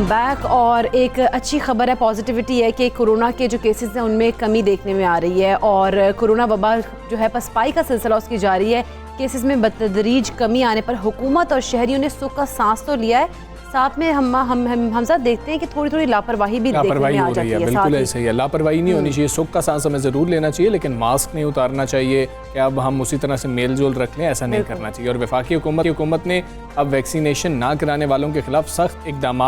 Welcome back. और एक अच्छी खबर है, पॉजिटिविटी है कि कोरोना के जो केसेस हैं उनमें कमी देखने में आ रही है और कोरोना वबा जो है पसपाई का सिलसिला उसकी जारी है। केसेस में बतदरीज कमी आने पर हुकूमत और शहरियों ने सुख का सांस तो लिया है, साथ में हम साथ देखते हैं कि थोड़ी थोड़ी लापरवाही भी देखने में आ जाती है। बिल्कुल ऐसे ही है, लापरवाही नहीं होनी चाहिए, सुख का सांस हमें ज़रूर लेना चाहिए, लेकिन मास्क नहीं उतारना चाहिए कि अब हम उसी तरह से मेल जोल रख लें, ऐसा नहीं करना चाहिए। और वफाकी हुकूमत ने अब वैक्सीनेशन ना कराने वालों के खिलाफ सख्त इकदाम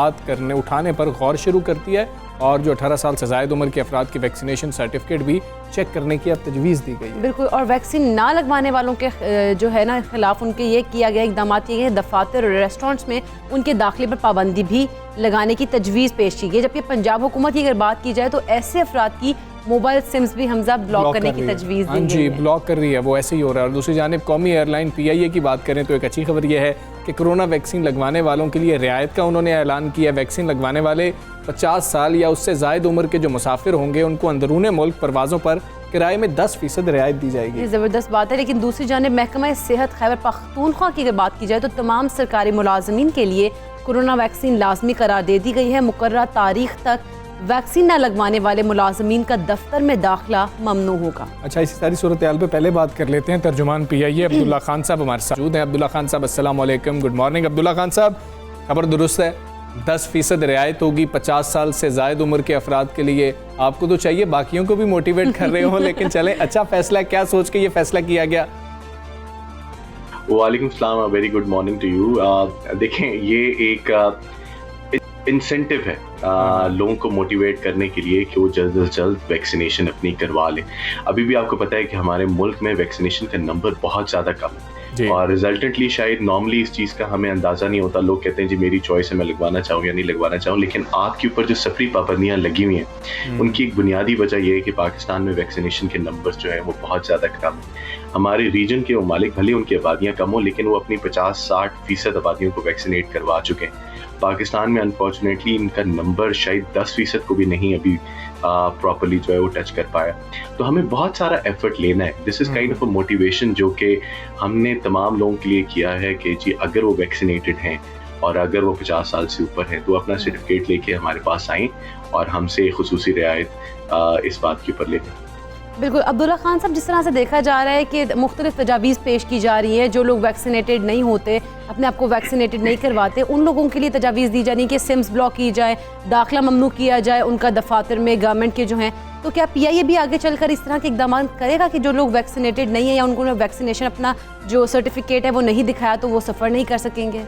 उठाने पर गौर शुरू कर दिया है और जो 18 साल से ज़ायद उम्र के अफराद की वैक्सीनेशन सर्टिफिकेट भी चेक करने की अब तजवीज़ दी गई है। बिल्कुल, और वैक्सीन ना लगवाने वालों के जो है ना खिलाफ उनके ये किया गया इकदाम किए गए, दफातर और रेस्टोरेंट्स में उनके दाखिले पर पाबंदी भी लगाने की तजवीज़ पेश की गई। जबकि पंजाब हुकूमत की अगर बात की जाए तो ऐसे अफराद की मोबाइल सिम्स भी हमजा ब्लॉक करने की तजवीज़ दी गई है। ब्लॉक कर रही है, वो ऐसे ही हो रहा है। और दूसरी जानिब कौमी एयरलाइन PIA की बात करें तो एक अच्छी खबर यह है कि कोरोना वैक्सीन लगवाने वालों के लिए रियायत का उन्होंने ऐलान किया। वैक्सीन लगवाने वाले 50 साल या उससे ज़ायद उम्र के जो मुसाफिर होंगे उनको अंदरूने मुल्क परवाज़ों पर किराए में 10% रियायत दी जाएगी। ज़बरदस्त बात है। लेकिन दूसरी जानिब महकमा सेहत खैबर पख्तूनख्वा की अगर बात की जाए तो तमाम सरकारी मुलाजमीन के लिए कोरोना वैक्सीन लाजमी करार दे दी गई है। मुकर्रर तारीख तक वैक्सीन न लगवाने वाले मुलाजमीन का दफ्तर में दाखिला ममनू होगा। अच्छा, इसी सारी सूरत हाल पे पहले बात कर लेते हैं तर्जुमान PIA अब्दुल्ला खान साहब हमारे साथ मौजूद हैं। अब्दुल्ला खान साहब अस्सलाम वालेकुम, गुड मॉर्निंग। अब्दुल्ला खान साहब, खबर दुरुस्त है, 10% रियायत होगी 50 साल से ज़ायद उम्र के अफराद के लिए। आपको तो चाहिए बाकियों को भी मोटिवेट कर रहे हो, लेकिन चलें, अच्छा फैसला, क्या सोच के ये फैसला किया गया? वालेकुम सलाम, very good morning to you. देखें, ये एक इंसेंटिव है लोगों को मोटिवेट करने के लिए कि वो जल्द से जल्द वैक्सीनेशन अपनी करवा लें। अभी भी आपको पता है कि हमारे मुल्क में वैक्सीनेशन का नंबर बहुत ज़्यादा कम है और रिजल्टेंटली शायद नॉर्मली इस चीज़ का हमें अंदाज़ा नहीं होता। लोग कहते हैं जी मेरी चॉइस है, मैं लगवाना चाहूँ या नहीं लगवाना चाहूँ, लेकिन आपके ऊपर जो सफरी पाबंदियाँ लगी हुई हैं उनकी एक बुनियादी वजह यह है कि पाकिस्तान में वैक्सीनेशन के नंबर जो है वो बहुत ज़्यादा कम है। हमारे रीजन के ममालिक भले उनकी आबादियाँ कम हो लेकिन वो अपनी 50-60% आबादियों को वैक्सीनेट करवा चुके हैं। पाकिस्तान में अनफॉर्चुनेटली इनका नंबर शायद 10% को भी नहीं अभी प्रॉपर्ली जो है वो टच कर पाया। तो हमें बहुत सारा एफर्ट लेना है। This is kind of a motivation जो कि हमने तमाम लोगों के लिए किया है कि जी अगर वो वैक्सीनेटेड हैं और अगर वो 50 साल से ऊपर हैं तो अपना सर्टिफिकेट लेके हमारे पास आएँ और हमसे खुसूसी रियायत इस बात के ऊपर लें। बिल्कुल अब्दुल्ला खान साहब, जिस तरह से देखा जा रहा है कि मुख्तलिफ तजावीज़ पेश की जा रही है, जो लोग वैक्सीनेटेड नहीं होते, अपने आप को वैक्सीनेटेड नहीं करवाते, उन लोगों के लिए तजावीज़ दी जा रही है कि सिम्स ब्लॉक की जाए, दाखिला ममनू किया जाए उनका दफातर में गवर्नमेंट के जो हैं। तो क्या PIA भी आगे चलकर इस तरह के इकदाम करेगा कि जो लोग वैक्सीनेटेड नहीं है या उनको वैक्सीनेशन अपना जो सर्टिफिकेट है वो नहीं दिखाया तो वो सफ़र नहीं कर सकेंगे?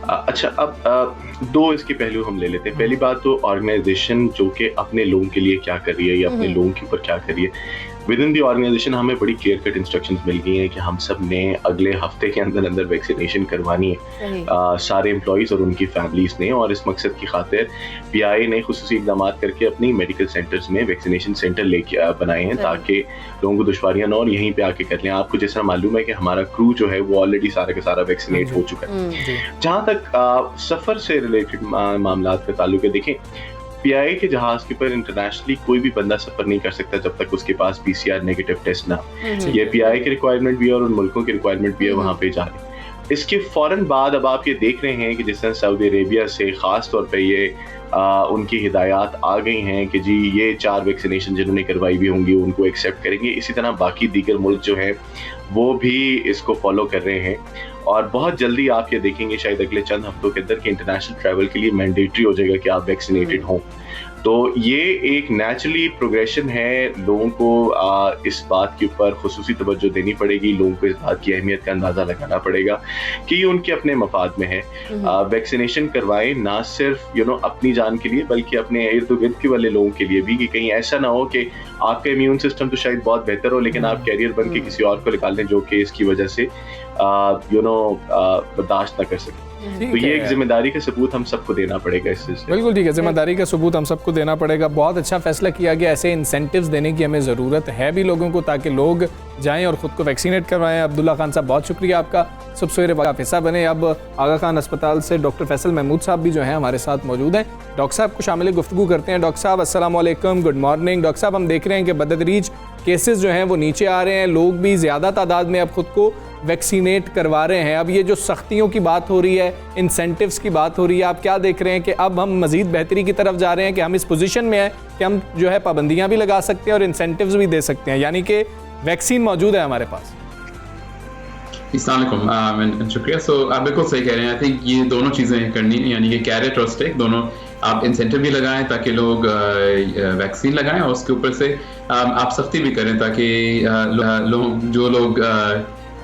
अच्छा, अब दो इसके पहलू हम ले लेते हैं। पहली बात तो ऑर्गेनाइजेशन जो कि अपने लोगों के लिए क्या कर रही है या अपने लोगों के ऊपर क्या कर रही है। विद इन दी ऑर्गेनाइजेशन हमें बड़ी क्लियर कट इंस्ट्रक्शंस मिल गई हैं कि हम सब ने अगले हफ्ते के अंदर अंदर वैक्सीनेशन करवानी है, सारे एम्प्लॉइज़ और उनकी फैमिलीज़ ने। और इस मकसद की खातिर PIA ने खुसूसी इक़दाम करके अपनी मेडिकल सेंटर्स में वैक्सीनेशन सेंटर लेके बनाए हैं ताकि लोगों को दुश्वारियाँ ना और यहीं पे आके कर लें। आपको जैसा मालूम है कि हमारा क्रू जो है वो ऑलरेडी सारा का सारा वैक्सीनेट हो चुका है। जहाँ तक सफ़र से रिलेटेड मामला का ताल्लुक है, देखें PIA के जहाज के ऊपर इंटरनेशनली कोई भी बंदा सफर नहीं कर सकता जब तक उसके पास PCR नेगेटिव टेस्ट ना। ये PIA की रिक्वायरमेंट भी है और उन मुल्कों की रिक्वायरमेंट भी है वहाँ पे जाने। इसके फौरन बाद अब आप ये देख रहे हैं कि जिस तरह सऊदी अरेबिया से ख़ास तौर पे ये उनकी हिदायत आ गई हैं कि जी ये 4 वैक्सीनेशन जिन्होंने करवाई हुई होंगी उनको एक्सेप्ट करेंगे। इसी तरह बाकी दीगर मुल्क जो हैं वो भी इसको फॉलो कर रहे हैं और बहुत जल्दी आप ये देखेंगे शायद अगले चंद हफ्तों के अंदर कि इंटरनेशनल ट्रैवल के लिए मैंडेटरी हो जाएगा कि आप वैक्सीनेटेड हों। तो ये एक नेचुरली प्रोग्रेशन है। लोगों को इस बात के ऊपर खुसूसी तवज्जो देनी पड़ेगी, लोगों को इस बात की अहमियत का अंदाज़ा लगाना पड़ेगा कि ये उनके अपने मफाद में है। वैक्सीनेशन करवाएं ना सिर्फ अपनी जान के लिए बल्कि अपने इर्द गिर्द के वाले लोगों के लिए भी, कि कहीं ऐसा ना हो कि आपका इम्यून सिस्टम तो शायद बहुत बेहतर हो लेकिन आप कैरियर बन के किसी और को निकाल दें जो कि इसकी वजह से बर्दाश्त ना कर सके। तो ये एक जिम्मेदारी का सबूत हम सबको देना पड़ेगा इस सिलसिले। बिल्कुल ठीक है, जिम्मेदारी का सबूत हम सबको देना पड़ेगा। बहुत अच्छा फैसला किया गया, ऐसे इंसेंटिव्स देने की हमें ज़रूरत है भी लोगों को ताकि लोग जाएं और ख़ुद को वैक्सीनेट करवाएं। अब्दुल्ला खान साहब, बहुत शुक्रिया आपका, सब सवेरे का हिस्सा बने। अब आगा खान अस्पताल से डॉक्टर फैसल महमूद साहब भी जो हैं हमारे साथ मौजूद हैं। डॉक्टर साहब को शामिल गुफ्तगू करते हैं। डॉक्टर साहब अस्सलाम वालेकुम, गुड मॉर्निंग। डॉक्टर साहब, हम देख रहे हैं कि बदतदरीज केसेस जो हैं वो नीचे आ रहे हैं, लोग भी ज़्यादा तादाद में अब ख़ुद को वैक्सीनेट करवा रहे हैं। अब ये जो सख्तियों की बात हो रही है, इंसेंटिव्स की बात हो रही है, आप क्या देख रहे हैं कि अब हम मज़ीद बेहतरी की तरफ जा रहे हैं कि हम इस पोजीशन में हैं कि हम जो है पाबंदियां भी लगा सकते हैं और इंसेंटिव्स भी दे सकते हैं, यानी कि वैक्सीन मौजूद है हमारे पास? अस्सलाम शुक्रिया। आप बिल्कुल सही कह रहे हैं। आई थिंक ये दोनों चीज़ें करनी है, यानी कि कैरेट और स्टिक दोनों। आप इंसेंटिव भी लगाएं ताकि लोग वैक्सीन लगाएं, और उसके ऊपर से आप सख्ती भी करें ताकि जो लोग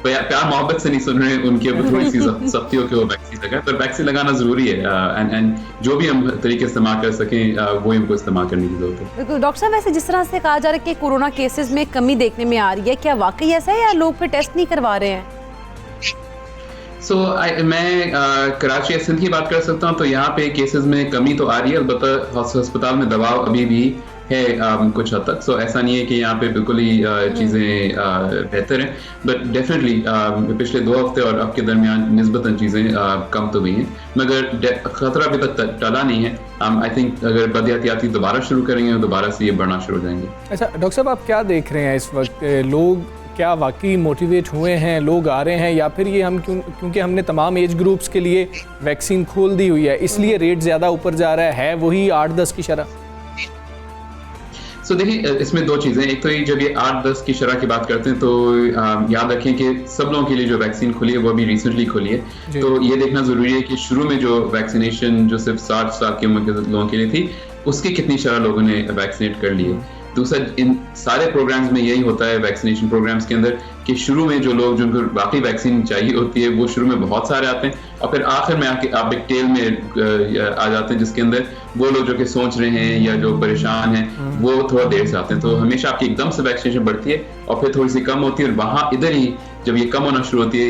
प्यार मोहब्बत से नहीं सुन रहे उनके ऊपर थोड़ी सी सख्ती हो के वो वैक्सीन लगाएं। पर वैक्सीन लगाना ज़रूरी है, एंड जो भी हम तरीके इस्तेमाल कर सकें वो हमको इस्तेमाल करने की जरूरत है। बिल्कुल डॉक्टर साहब, वैसे जिस तरह से कहा जा रहा है कि कोरोना केसेस में कमी देखने में आ रही है, क्या वाकई ऐसा है या लोग फिर टेस्ट नहीं करवा रहे हैं? मैं कराची या सिंध की बात कर सकता हूँ, तो यहाँ पे केसेस में कमी तो आ रही है, अलबत्ता अस्पताल में दबाव अभी भी है कुछ हद तक। ऐसा नहीं है कि यहाँ पे बिल्कुल ही चीज़ें बेहतर हैं, बट डेफिनेटली पिछले 2 हफ्ते और अब के दरमियान निस्बतन चीज़ें कम तो हुई हैं, मगर खतरा अभी तक टला नहीं है। आई थिंक अगर बदहतियाती दोबारा शुरू करेंगे तो दोबारा से ये बढ़ना शुरू हो जाएंगे। अच्छा डॉक्टर साहब, आप क्या देख रहे हैं इस वक्त? लोग क्या वाकई मोटिवेट हुए हैं, लोग आ रहे हैं, या फिर ये हम क्योंकि हमने तमाम एज ग्रुप्स के लिए वैक्सीन खोल दी हुई है इसलिए रेट ज़्यादा ऊपर जा रहा है वही 8-10 की शरह? देखिए, इसमें 2 चीज़ें। एक तो ये जब ये 8-10 की शरह की बात करते हैं तो याद रखें कि सब लोगों के लिए जो वैक्सीन खुली है वो अभी रिसेंटली खुली है, तो ये देखना ज़रूरी है कि शुरू में जो वैक्सीनेशन जो सिर्फ 60 साल की उम्र के लोगों के लिए थी, उसकी कितनी शरह लोगों ने वैक्सीनेट कर ली है। दूसरा, इन सारे प्रोग्राम्स में यही होता है वैक्सीनेशन प्रोग्राम्स के अंदर कि शुरू में जो लोग जिनको बाकी वैक्सीन चाहिए होती है वो शुरू में बहुत सारे आते हैं, और फिर आखिर में आके आप एक टेल में आ जाते हैं जिसके अंदर वो लोग जो कि सोच रहे हैं या जो परेशान हैं वो थोड़ा देर से आते हैं। तो हमेशा आपकी एकदम से वैक्सीनेशन बढ़ती है और फिर थोड़ी सी कम होती है, और वहाँ इधर ही जब ये कम होना शुरू होती है,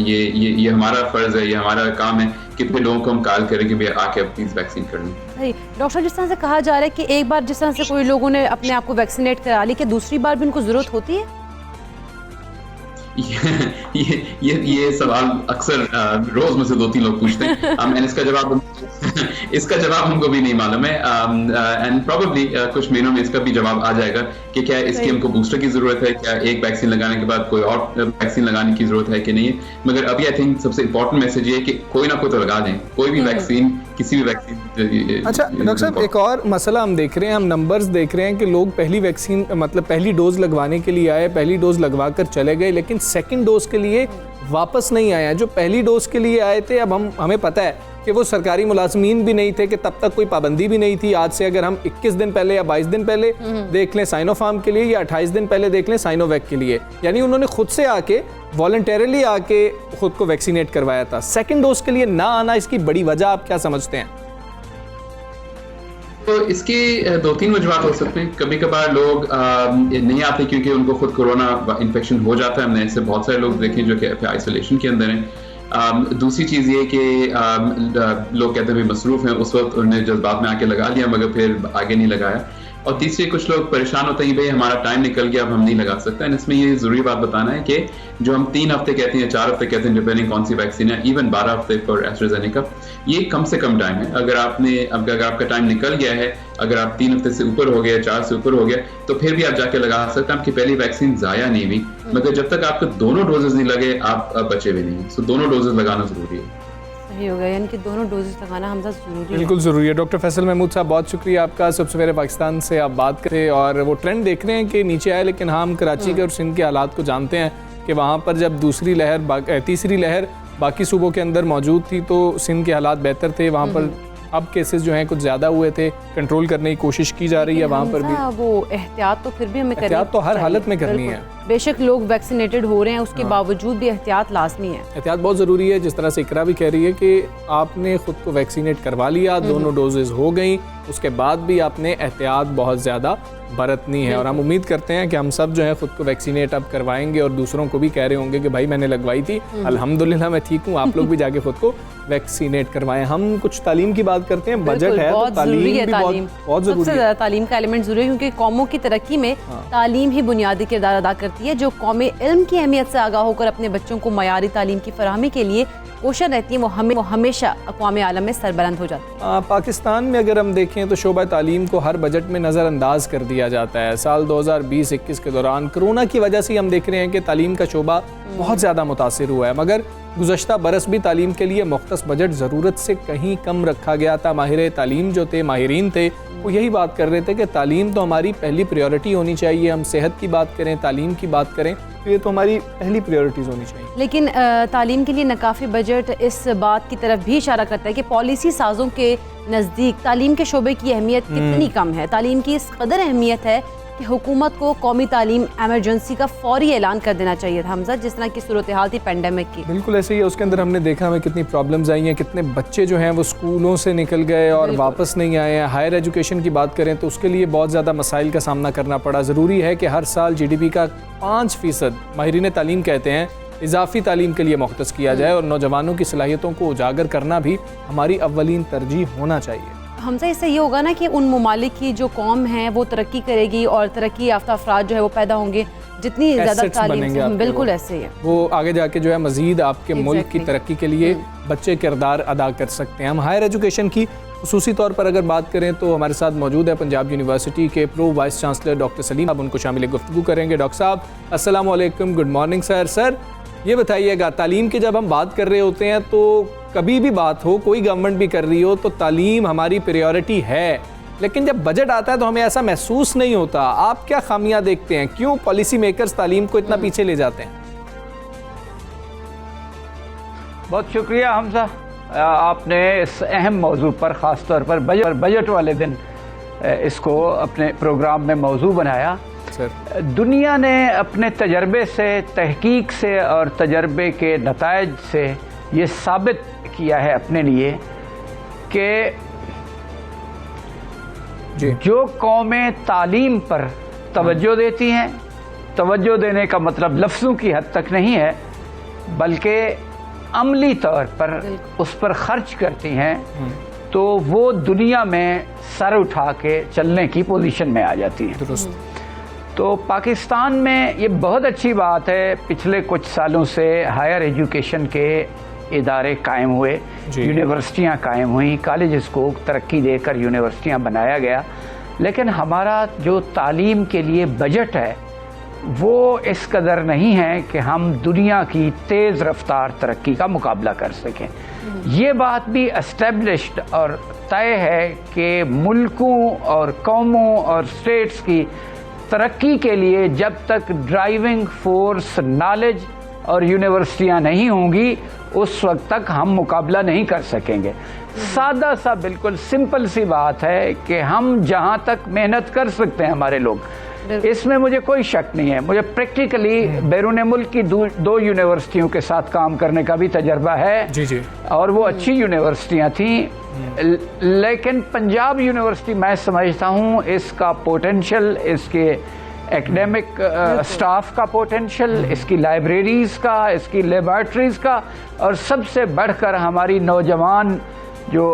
ये हमारा फर्ज है, ये हमारा काम है कि फिर लोगों को हम कॉल करें कि भैया आके अब प्लीज वैक्सीन कर लें। सही डॉक्टर, जिस तरह से कहा जा रहा है कि एक बार जिस तरह से कोई लोगों ने अपने आप को वैक्सीनेट करा ली, कि दूसरी बार भी उनको जरूरत होती है? ये सवाल अक्सर रोज मुझसे 2-3 लोग पूछते हैं। इसका जवाब हमको भी नहीं मालूम है, एंड प्रोबेबली कुछ महीनों में इसका भी जवाब आ जाएगा कि क्या इसकी हमको बूस्टर की जरूरत है, क्या एक वैक्सीन लगाने के बाद कोई और वैक्सीन लगाने की जरूरत है कि नहीं है। मगर अभी आई थिंक सबसे इंपॉर्टेंट मैसेज ये है कि कोई ना कोई तो लगा दें, कोई भी वैक्सीन, किसी भी वैक्सीन। अच्छा डॉक्टर साहब, एक और मसला हम देख रहे हैं, हम नंबर्स देख रहे हैं कि लोग पहली वैक्सीन मतलब पहली डोज लगवाने के लिए आए, पहली डोज लगवा कर चले गए, लेकिन सेकंड डोज के लिए वापस नहीं आए हैं। जो पहली डोज के लिए आए थे, अब हमें पता है कि वो सरकारी मुलाजमीन भी नहीं थे, कि तब तक कोई पाबंदी भी नहीं थी। आज से अगर हम 21 दिन पहले या 22 दिन पहले देख लें साइनोफार्म के लिए, या 28 दिन पहले देख लें साइनोवैक के लिए, यानी उन्होंने खुद से आके वॉलंटरली आके खुद को वैक्सीनेट करवाया था। सेकंड डोज के लिए ना आना, इसकी बड़ी वजह आप क्या समझते हैं? तो इसके 2-3 वजूहत हो सकते हैं। कभी कभार लोग नहीं आते क्योंकि उनको खुद कोरोना इन्फेक्शन हो जाता है। हमने ऐसे बहुत सारे लोग देखे जो कि आइसोलेशन के अंदर हैं। दूसरी चीज़ ये कि लोग कहते हैं मसरूफ़ हैं, उस वक्त उन्हें जज्बात में आके लगा लिया मगर फिर आगे नहीं लगाया। और तीसरे कुछ लोग परेशान होते हैं भाई हमारा टाइम निकल गया, अब हम नहीं लगा सकते हैं। इसमें ये ज़रूरी बात बताना है कि जो हम 3 हफ्ते कहते हैं, 4 हफ्ते कहते हैं, डिपेंडिंग कौन सी वैक्सीन है, इवन 12 हफ्ते फॉर एस्ट्राजेनेका, ये कम से कम टाइम है। अगर आपका टाइम निकल गया है, अगर आप 3 हफ्ते से ऊपर हो गया, 4 से ऊपर हो गया, तो फिर भी आप जाके लगा सकते हैं। आपकी पहली वैक्सीन ज़ाया नहीं हुई, मगर जब तक आपको दोनों डोजेज नहीं लगे आप बचे भी नहीं। सो दोनों डोजेज लगाना ज़रूरी है। सही हो गया, यानी कि दोनों डोजेस लगाना हमसा जरूरी है। बिल्कुल ज़रूरी है। डॉक्टर फैसल महमूद साहब, बहुत शुक्रिया आपका। सबसे सवेरे पाकिस्तान से आप बात करें और वो ट्रेंड देख रहे हैं कि नीचे आए, लेकिन हम कराची के और सिंध के हालात को जानते हैं कि वहाँ पर जब तीसरी लहर बाकी सूबों के अंदर मौजूद थी तो सिंध के हालात बेहतर थे। वहाँ पर अब केसेस जो हैं कुछ ज़्यादा हुए थे, कंट्रोल करने की कोशिश की जा रही है वहाँ पर भी। वो एहतियात तो फिर भी हमें करनी, एहतियात तो हर हालत में करनी है। बेशक लोग वैक्सीनेटेड हो रहे हैं, उसके बावजूद भी एहतियात लाजमी है। एहतियात बहुत ज़रूरी है। जिस तरह से इकरा भी कह रही है कि आपने ख़ुद को वैक्सीनेट करवा लिया, दोनों डोजेज़ हो गई, उसके बाद भी आपने एहतियात बहुत ज़्यादा बरतनी है। और हम उम्मीद करते हैं कि हम सब जो है ख़ुद को वैक्सीनेट अब करवाएंगे और दूसरों को भी कह रहे होंगे कि भाई मैंने लगवाई थी, अल्हम्दुलिल्लाह मैं ठीक हूँ, आप लोग भी जाके ख़ुद को वैक्सीनेट करवाएं। हम कुछ तालीम की बात करते हैं, बजट है तो तालीम भी बहुत ज़रूरी है। सबसे ज़्यादा तालीम का एलिमेंट ज़रूरी है, क्योंकि कौमों की तरक्की में तालीम ही बुनियादी किरदार अदा करती है। जो कौमें इल्म की अहमियत से आगाह होकर अपने बच्चों को मयारी तालीम की फराहमी के लिए कोशिश रहती हैं वो हमेशा अक़वाम आलम में सरबलंद हो जाती है। पाकिस्तान में अगर हम देखें तो शोबा तालीम को हर बजट में नज़रअंदाज कर दिया जाता है। साल 2020-21 के दौरान कोरोना की वजह से हम देख रहे हैं कि तालीम का शोबा बहुत ज़्यादा मुतासिर हुआ है, मगर गुज़श्ता बरस भी तालीम के लिए मुख्तस बजट ज़रूरत से कहीं कम रखा गया था। माहिर तालीम जो थे, माहिरीन थे, वो यही बात कर रहे थे कि तालीम तो हमारी पहली प्रायोरिटी होनी चाहिए। हम सेहत की बात करें, तालीम की बात करें, तो ये तो हमारी पहली प्रायोरिटीज़ होनी चाहिए। लेकिन तालीम के लिए नाकाफ़ी बजट इस बात की तरफ भी इशारा करता है कि पॉलिसी साजों के नज़दीक तालीम के शोबे की अहमियत कितनी कम है। तालीम की इस कदर अहमियत है कि हुकूमत को कौमी तालीम एमरजेंसी का फौरी ऐलान कर देना चाहिए था हमजा, जिस तरह की सूरत हाल थी पेंडेमिक की। बिल्कुल ऐसे ही है। उसके अंदर हमने देखा हमें कितनी प्रॉब्लम्स आई हैं, कितने बच्चे जो हैं वो स्कूलों से निकल गए और वापस नहीं आए हैं। हायर एजुकेशन की बात करें तो उसके लिए बहुत ज़्यादा मसाइल का सामना करना पड़ा। ज़रूरी है कि हर साल GDP का 5% माहिरीन तालीम कहते हैं इजाफी तालीम के लिए मुख्तस किया जाए, और नौजवानों की सलाहियतों को उजागर करना भी हमारी अव्वलीन तरजीह होना चाहिए। हमसे इससे ये होगा ना कि उन ममालिक की जो कौम है वो तरक्की करेगी और तरक्की याफ्ता अफराद जो है वो पैदा होंगे जितनी ज़्यादा तालीम। बिल्कुल ऐसे ही है, वो आगे जाके जो है मज़ीद आपके मुल्क की तरक्की के लिए बच्चे किरदार अदा कर सकते हैं। हम हायर एजुकेशन की खुसूसी तौर पर अगर बात करें तो हमारे साथ मौजूद है पंजाब यूनिवर्सिटी के pro vice chancellor doctor Salim. अब उनको शामिल गुफ्तगू करेंगे। डॉक्टर साहब अस्सलाम वालेकुम, गुड मॉर्निंग सर। सर ये बताइएगा, तालीम की जब हम बात कर रहे होते हैं तो कभी भी बात हो, कोई गवर्नमेंट भी कर रही हो, तो तालीम हमारी प्रायोरिटी है, लेकिन जब बजट आता है तो हमें ऐसा महसूस नहीं होता। आप क्या खामियां देखते हैं, क्यों पॉलिसी मेकर्स तालीम को इतना पीछे ले जाते हैं? बहुत शुक्रिया हमजा, आपने इस अहम मौजू पर ख़ास तौर पर बजट वाले दिन इसको अपने प्रोग्राम में मौजू बनाया। सर, दुनिया ने अपने तजर्बे से, तहकीक से और तजर्बे के नताइज से ये साबित किया है अपने लिए कि जो कौमें तालीम पर तवज्जो देती हैं, तवज्जो देने का मतलब लफ्ज़ों की हद तक नहीं है बल्कि अमली तौर पर उस पर खर्च करती हैं, तो वो दुनिया में सर उठा के चलने की पोजीशन में आ जाती हैं। तो पाकिस्तान में ये बहुत अच्छी बात है, पिछले कुछ सालों से हायर एजुकेशन के इदारे कायम हुए, यूनिवर्सिटियाँ कायम हुई, कॉलेजेस को तरक्की देकर यूनिवर्सिटियाँ बनाया गया, लेकिन हमारा जो तालीम के लिए बजट है वो इस कदर नहीं है कि हम दुनिया की तेज़ रफ्तार तरक्की का मुकाबला कर सकें। ये बात भी एस्टेब्लिश्ड और तय है कि मुल्कों और कौमों और स्टेट्स की तरक्की के लिए जब तक ड्राइविंग फोर्स नॉलेज और यूनिवर्सिटियां नहीं होंगी उस वक्त तक हम मुकाबला नहीं कर सकेंगे। सादा सा बिल्कुल सिंपल सी बात है कि हम जहां तक मेहनत कर सकते हैं हमारे लोग, इसमें मुझे कोई शक नहीं है। मुझे प्रैक्टिकली बैरून मुल्क की दो यूनिवर्सिटियों के साथ काम करने का भी तजर्बा है जी। और वो अच्छी यूनिवर्सिटियां थी, लेकिन पंजाब यूनिवर्सिटी मैं समझता हूँ इसका पोटेंशियल, इसके एकेडमिक स्टाफ का पोटेंशियल, इसकी लाइब्रेरीज़ का, इसकी लेबॉर्ट्रीज़ का, और सबसे बढ़कर हमारी नौजवान जो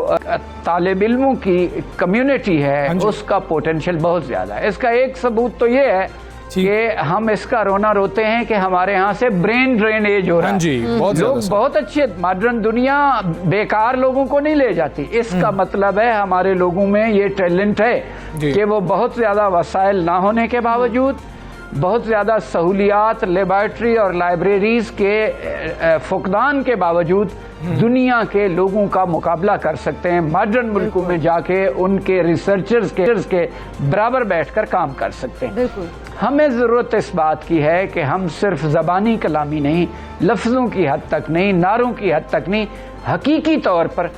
तालिब इल्मों की कम्युनिटी है उसका पोटेंशियल बहुत ज़्यादा है। इसका एक सबूत तो ये है कि हम इसका रोना रोते हैं कि हमारे यहाँ से ब्रेन ड्रेनेज हो रहा है। लोग बहुत अच्छे, मॉडर्न दुनिया बेकार लोगों को नहीं ले जाती। इसका मतलब है हमारे लोगों में ये टैलेंट है कि वो बहुत ज़्यादा वसाइल ना होने के बावजूद, बहुत ज़्यादा सहूलियात, लेबॉर्ट्री और लाइब्रेरीज़ के फुकदान के बावजूद दुनिया के लोगों का मुकाबला कर सकते हैं। मॉडर्न मुल्कों में जाके उनके रिसर्चर्स के बराबर बैठकर काम कर सकते हैं। हमें ज़रूरत इस बात की है कि हम सिर्फ ज़बानी कलामी नहीं, लफ्ज़ों की हद तक नहीं, नारों की हद तक नहीं, हकीकी तौर पर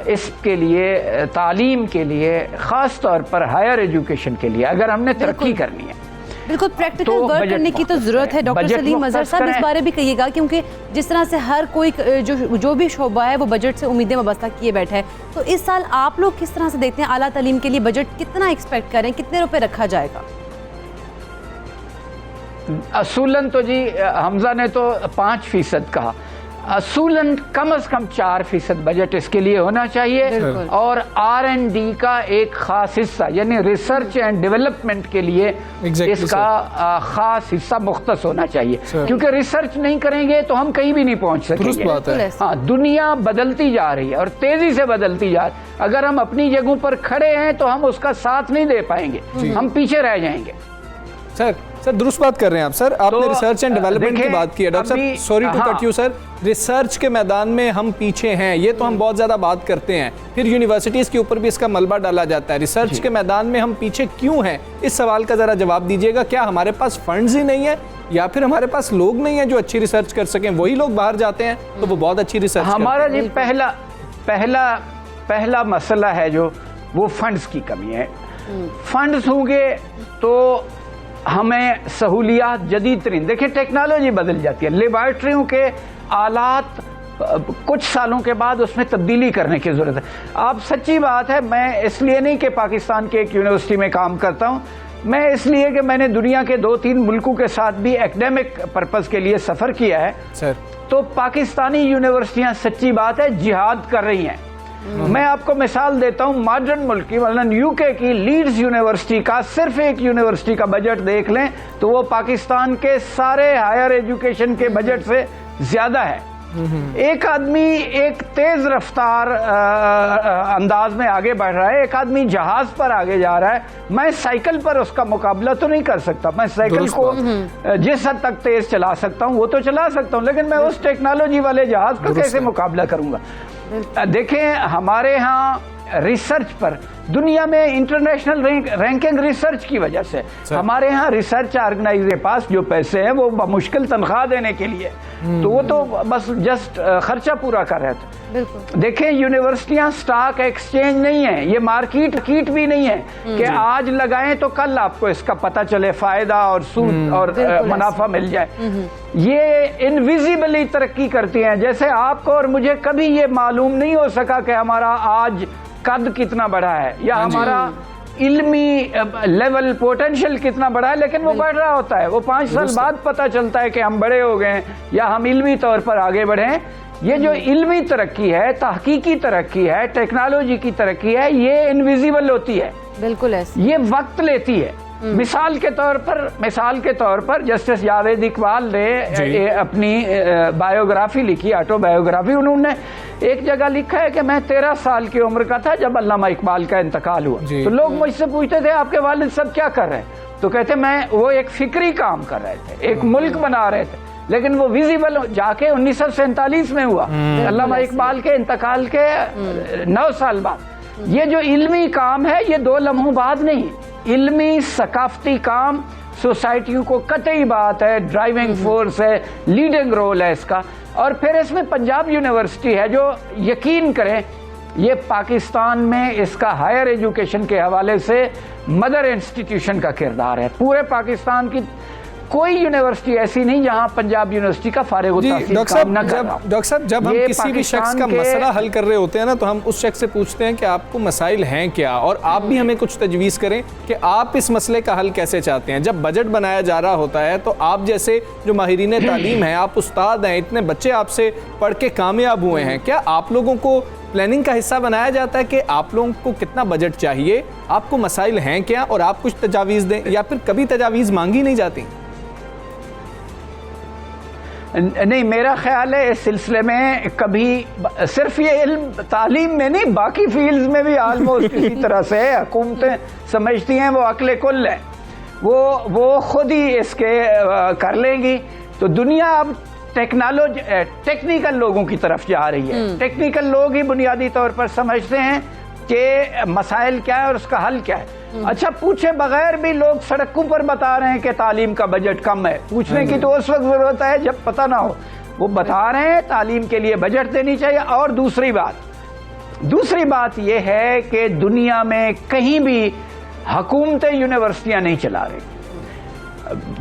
इसके लिए, तालीम के लिए, ख़ास तौर पर हायर एजुकेशन के लिए अगर हमने तरक्की करनी है, बिल्कुल प्रैक्टिकल वर्क करने की तो ज़रूरत है। डॉक्टर सलीम अज़हर साहब इस बारे भी कहिएगा, क्योंकि जिस तरह से हर कोई जो भी शोबा है वो बजट से उम्मीदें वाबस्ता किए बैठा है, तो इस साल आप लोग किस तरह से देखते हैं, आला तालीम के लिए बजट कितना एक्सपेक्ट करें, कितने रुपए रखा जाएगा? असूलन तो जी हमजा ने तो 5% कहा, असूलन कम से कम 4% बजट इसके लिए होना चाहिए बिल्कुल। और R&D का एक खास हिस्सा यानी रिसर्च एंड डेवलपमेंट के लिए Exactly, इसका खास हिस्सा मुख्तस होना चाहिए, क्योंकि रिसर्च नहीं करेंगे तो हम कहीं भी नहीं पहुंच दुरुस्त सकेंगे। बात है। हाँ, दुनिया बदलती जा रही है और तेजी से बदलती जा रही है। अगर हम अपनी जगहों पर खड़े हैं तो हम उसका साथ नहीं दे पाएंगे, हम पीछे रह जाएंगे। सर दुरुस्त बात कर रहे हैं आप सर। आपने रिसर्च एंड डेवलपमेंट की देखें, बात की है डॉक्टर साहब, अभी- सॉरी टू हाँ। Cut you sir. रिसर्च के मैदान में हम पीछे हैं, ये तो हम बहुत ज़्यादा बात करते हैं, फिर यूनिवर्सिटीज़ के ऊपर भी इसका मलबा डाला जाता है। रिसर्च के मैदान में हम पीछे क्यों हैं, इस सवाल का ज़रा जवाब दीजिएगा। क्या हमारे पास फंड्स ही नहीं है या फिर हमारे पास लोग नहीं है जो अच्छी रिसर्च कर सकें? वही लोग बाहर जाते हैं तो वो बहुत अच्छी रिसर्च हमारा करते हैं। जी पहला मसला है जो वो फंड्स की कमी है। फंड्स होंगे तो हमें सहूलियात जदीद तरीन, देखिए टेक्नोलॉजी बदल जाती है, लेबॉरेटरियों के आलात कुछ सालों के बाद उसमें तब्दीली करने की ज़रूरत है। आप सच्ची बात है, मैं इसलिए नहीं कि पाकिस्तान के एक यूनिवर्सिटी में काम करता हूँ, मैं इसलिए कि मैंने दुनिया के 2-3 मुल्कों के साथ भी एकेडमिक पर्पज़ के लिए सफ़र किया है। सर तो पाकिस्तानी यूनिवर्सिटियां सच्ची बात है जिहाद कर रही हैं। मैं आपको मिसाल देता हूं, मॉडर्न मुल्क की मतलब यूके की लीड्स यूनिवर्सिटी का सिर्फ एक यूनिवर्सिटी का बजट देख लें तो वो पाकिस्तान के सारे हायर एजुकेशन के बजट से ज्यादा है। एक आदमी एक तेज रफ्तार अंदाज में आगे बढ़ रहा है, एक आदमी जहाज पर आगे जा रहा है, मैं साइकिल पर उसका मुकाबला तो नहीं कर सकता। मैं साइकिल को जिस हद तक तेज चला सकता हूं वो तो चला सकता हूं, लेकिन मैं उस टेक्नोलॉजी वाले जहाज का कैसे मुकाबला करूंगा? देखें, हमारे यहाँ रिसर्च पर दुनिया में इंटरनेशनल रैंकिंग रिसर्च की वजह से हमारे यहाँ रिसर्च ऑर्गेनाइज के पास जो पैसे हैं वो मुश्किल तनख्वाह देने के लिए, तो वो तो बस जस्ट खर्चा पूरा कर रहे थे। देखें, यूनिवर्सिटियां स्टॉक एक्सचेंज नहीं है, ये मार्केट भी नहीं है कि आज लगाएं तो कल आपको इसका पता चले, फायदा और सूद और मुनाफा मिल जाए। ये इनविजिबली तरक्की करती हैं। जैसे आपको और मुझे कभी ये मालूम नहीं हो सका कि हमारा आज कद कितना बड़ा है या हमारा इल्मी लेवल पोटेंशियल कितना बड़ा है, लेकिन वो बढ़ रहा होता है। वो 5 साल बाद पता चलता है कि हम बड़े हो गए या हम इल्मी तौर पर आगे बढ़े हैं। ये जो इल्मी तरक्की है, तहकीकी तरक्की है, टेक्नोलॉजी की तरक्की है, ये इनविजिबल होती है, बिल्कुल ऐसे ये वक्त लेती है। मिसाल के तौर पर जस्टिस जावेद इकबाल ने अपनी बायोग्राफी लिखी, ऑटोबायोग्राफी। उन्होंने एक जगह लिखा है कि मैं 13 साल की उम्र का था जब अल्लामा इकबाल का इंतकाल हुआ। तो लोग मुझसे पूछते थे आपके वालिद साहब क्या कर रहे हैं, तो कहते वो एक फिक्री काम कर रहे थे, एक मुल्क बना रहे थे, लेकिन वो विजिबल जाके 1947 में हुआ, अल्लामा इकबाल के इंतकाल के 9 साल बाद। ये जो इल्मी काम है ये 2 लम्हों बाद नहीं, इल्मी सकाफती काम सोसाइटियों को कतई बात है, ड्राइविंग फोर्स है, लीडिंग रोल है इसका। और फिर इसमें पंजाब यूनिवर्सिटी है जो यकीन करें ये पाकिस्तान में इसका हायर एजुकेशन के हवाले से मदर इंस्टीट्यूशन का किरदार है। पूरे पाकिस्तान की कोई यूनिवर्सिटी ऐसी नहीं जहां पंजाब यूनिवर्सिटी का फारिग डॉक्टर साहब जब हम किसी भी शख्स का मसला हल कर रहे होते हैं ना, तो हम उस शख्स से पूछते हैं कि आपको मसाइल हैं क्या, और आप भी हमें कुछ तजवीज़ करें कि आप इस मसले का हल कैसे चाहते हैं। जब बजट बनाया जा रहा होता है तो आप जैसे जो माहिरीन तालीम हैं, आप उस्ताद हैं, इतने बच्चे आपसे पढ़ के कामयाब हुए हैं, क्या आप लोगों को प्लानिंग का हिस्सा बनाया जाता है कि आप लोगों को कितना बजट चाहिए, आपको मसाइल हैं क्या, और आप कुछ तजावीज़ दें, या फिर कभी तजावीज़ मांगी नहीं जाती? नहीं, मेरा ख्याल है इस सिलसिले में कभी सिर्फ ये इल्म तालीम में नहीं, बाकी फील्ड्स में भी आलमोस्ट इसी तरह से हुकूमतें समझती हैं वो अक्ल कुल है, वो खुद ही इसके कर लेंगी। तो दुनिया अब टेक्निकल लोगों की तरफ जा रही है। टेक्निकल लोग ही बुनियादी तौर पर समझते हैं कि मसाइल क्या है और उसका हल क्या है। अच्छा, पूछे बगैर भी लोग सड़कों पर बता रहे हैं कि तालीम का बजट कम है। पूछने की तो उस वक्त जरूरत है जब पता ना हो। वो बता रहे हैं तालीम के लिए बजट देनी चाहिए। और दूसरी बात यह है कि दुनिया में कहीं भी हुकूमतें यूनिवर्सिटियां नहीं चला रही।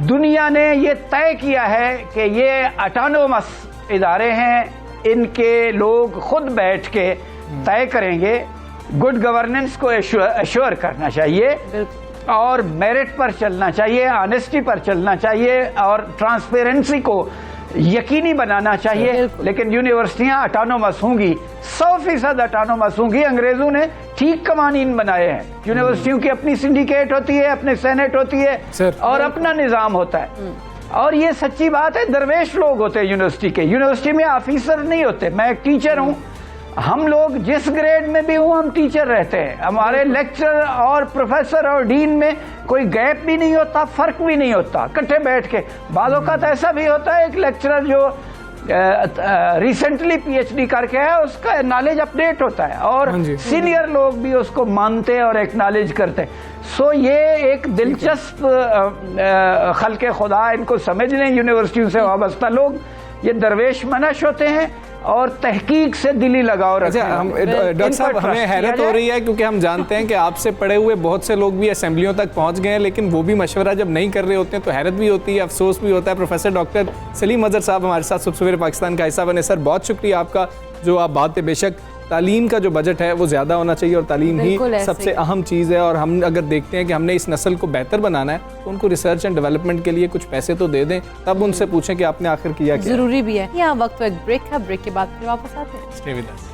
दुनिया ने यह तय किया है कि ये ऑटोनोमस इदारे हैं, इनके लोग खुद बैठ के तय करेंगे। गुड गवर्नेंस को एश्योर करना चाहिए और मेरिट पर चलना चाहिए, ऑनेस्टी पर चलना चाहिए और ट्रांसपेरेंसी को यकीनी बनाना चाहिए। लेकिन यूनिवर्सिटियां ऑटोनोमस होंगी, 100% ऑटोनोमस होंगी। अंग्रेजों ने ठीक कवानीन बनाए हैं। यूनिवर्सिटियों की अपनी सिंडिकेट होती है, अपने सेनेट होती है और अपना निज़ाम होता है। और ये सच्ची बात है, दरवेश लोग होते हैं यूनिवर्सिटी के। यूनिवर्सिटी में ऑफिसर नहीं होते। मैं एक टीचर हूँ, हम लोग जिस ग्रेड में भी हूँ हम टीचर रहते हैं। हमारे लेक्चर और प्रोफेसर और डीन में कोई गैप भी नहीं होता, फर्क भी नहीं होता, इकट्ठे बैठ के। बाज़ औक़ात ऐसा भी होता है, एक लेक्चरर जो रिसेंटली पीएचडी करके है, उसका नॉलेज अपडेट होता है और सीनियर लोग भी उसको मानते हैं और एक्नॉलेज करते हैं। सो ये एक दिलचस्प खल्क़े खुदा, इनको समझ लें। यूनिवर्सिटियों से वाबस्ता लोग ये दरवेश मनश होते हैं और तहकीक से दिली लगाव रखते हैं। हम डॉक्टर साहब, हमें हैरत हो रही है क्योंकि हम जानते हैं कि आपसे पढ़े हुए बहुत से लोग भी असेंबलियों तक पहुंच गए हैं, लेकिन वो भी मशवरा जब नहीं कर रहे होते हैं तो हैरत भी होती है, अफसोस भी होता है। प्रोफेसर डॉक्टर सलीम अज़हर साहब हमारे साथ सुबह सवेरे पाकिस्तान का हिस्सा बने। सर, बहुत शुक्रिया आपका। जो आप बात है, बेशक तालीम का जो बजट है वो ज़्यादा होना चाहिए और तालीम ही सबसे अहम चीज़ है। और हम अगर देखते हैं कि हमने इस नस्ल को बेहतर बनाना है तो उनको रिसर्च एंड डेवलपमेंट के लिए कुछ पैसे तो दे दें, तब उनसे पूछें कि आपने आखिर किया क्या। ज़रूरी भी है। यहाँ वक्त एक ब्रेक है, ब्रेक के बाद फिर वापस आते हैं। Stay with us.